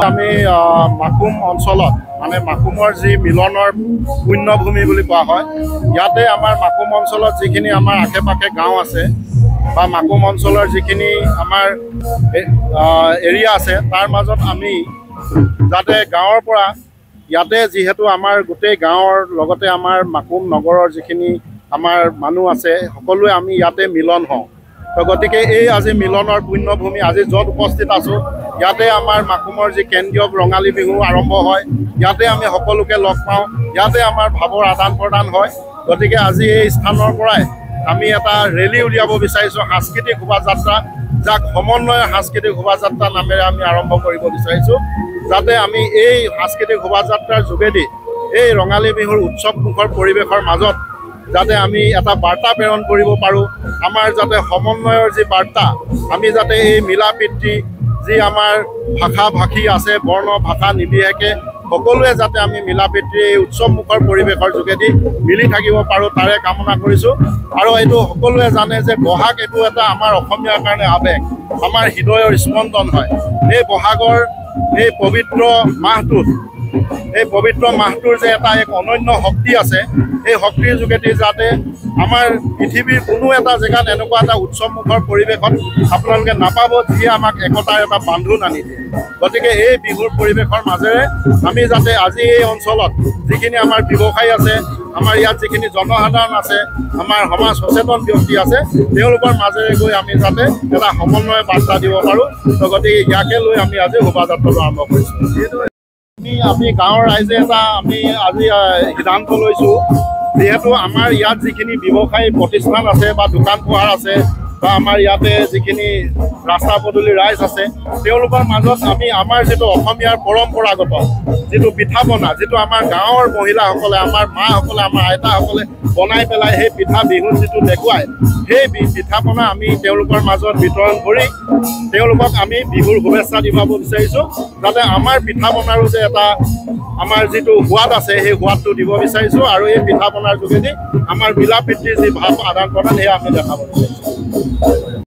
আমি মাকুম অঞ্চলত মানে মাকুমৰ যি মিলনৰ পুণ্যভূমি বুলি কোৱা হয় ইয়াতে আমাৰ মাকুম অঞ্চলত যিখিনি আমাৰ আশে পাশে গাঁও আছে বা মাকুম অঞ্চলৰ যিখিনি আমাৰ এৰিয়া আছে তাৰ মাজত আমি যাতে গাঁৱৰ পৰা ইয়াতে যিহেতু আমাৰ গোটেই গাঁৱৰ লগতে আমাৰ মাকুম নগৰৰ যিখিনি আমাৰ মানুহ আছে সকলোৱে আমি ইয়াতে মিলন হওঁ। তো গতিকে এই আজি মিলনৰ পুণ্যভূমি আজি য'ত উপস্থিত আছোঁ ইয়াতে আমাৰ মাকুমৰ যি কেন্দ্ৰীয় ৰঙালী বিহু আৰম্ভ হয় ইয়াতে আমি সকলোকে লগ পাওঁ ইয়াতে আমাৰ ভাৱৰ আদান প্ৰদান হয়। গতিকে আজি এই স্থানৰ পৰাই আমি এটা ৰেলী উলিয়াব বিচাৰিছোঁ সাংস্কৃতিক শোভাযাত্ৰা যাক সমন্বয় সাংস্কৃতিক শোভাযাত্ৰা নামেৰে আমি আৰম্ভ কৰিব বিচাৰিছোঁ যাতে আমি এই সাংস্কৃতিক শোভাযাত্ৰাৰ যোগেদি এই ৰঙালী বিহুৰ উৎসৱমুখৰ পৰিৱেশৰ মাজত যাতে আমি এটা বাৰ্তা প্ৰেৰণ কৰিব পাৰোঁ আমাৰ যাতে সমন্বয়ৰ যি বাৰ্তা আমি যাতে এই মিলা প্ৰীতি যি আমাৰ ভাষা ভাষী আছে বৰ্ণ ভাষা নিৰ্বিশেষে সকলোৱে যাতে আমি মিলা প্ৰীতি এই উৎসৱমুখৰ পৰিৱেশৰ যোগেদি মিলি থাকিব পাৰোঁ তাৰে কামনা কৰিছোঁ। আৰু এইটো সকলোৱে জানে যে বহাগ এইটো এটা আমাৰ অসমীয়াৰ কাৰণে আৱেগ আমাৰ হৃদয়ৰ স্পন্দন হয়। এই বহাগৰ এই পবিত্ৰ মাহটোৰ যে এটা এক অনন্য শক্তি আছে এই শক্তিৰ যোগেদি যাতে আমাৰ পৃথিৱীৰ কোনো এটা জেগাত এনেকুৱা এটা উৎসৱমুখৰ পৰিৱেশত আপোনালোকে নাপাব যিয়ে আমাক একতাৰ এটা বান্ধোন আনি দিয়ে। গতিকে এই বিহুৰ পৰিৱেশৰ মাজেৰে আমি যাতে আজি এই অঞ্চলত যিখিনি আমাৰ ব্যৱসায়ী আছে আমাৰ ইয়াত যিখিনি জনসাধাৰণ আছে আমাৰ সমাজ সচেতন ব্যক্তি আছে তেওঁলোকৰ মাজেৰে গৈ আমি যাতে এটা সমন্বয় বাৰ্তা দিব পাৰোঁ। তো গতিকে ইয়াকে লৈ আমি আজি শোভাযাত্ৰাটো আৰম্ভ কৰিছোঁ। আমি গাঁৱৰ ৰাইজে এটা আমি আজি সিদ্ধান্ত লৈছোঁ যিহেতু আমাৰ ইয়াত যিখিনি ব্যৱসায়ী প্ৰতিষ্ঠান আছে বা দোকান পোহাৰ আছে বা আমাৰ ইয়াতে যিখিনি ৰাস্তা পদূলি ৰাইজ আছে তেওঁলোকৰ মাজত আমি আমাৰ যিটো অসমীয়াৰ পৰম্পৰাগত যিটো পিঠা পনা যিটো আমাৰ গাঁৱৰ মহিলাসকলে আমাৰ মাসকলে আমাৰ আইতাসকলে বনাই পেলাই সেই পিঠা বিহুত যিটো দেখুৱায় সেই পিঠা পনা আমি তেওঁলোকৰ মাজত বিতৰণ কৰি তেওঁলোকক আমি বিহুৰ শুভেচ্ছা দিব বিচাৰিছোঁ যাতে আমাৰ পিঠা পনাৰো যে এটা আমাৰ যিটো সোৱাদ আছে সেই সোৱাদটো দিব বিচাৰিছোঁ আৰু এই পিঠা পনাৰ যোগেদি আমাৰ মিলা প্ৰীতিৰ যি ভাৱ আদান প্ৰদান সেয়া আমি দেখাব বিচাৰিছোঁ।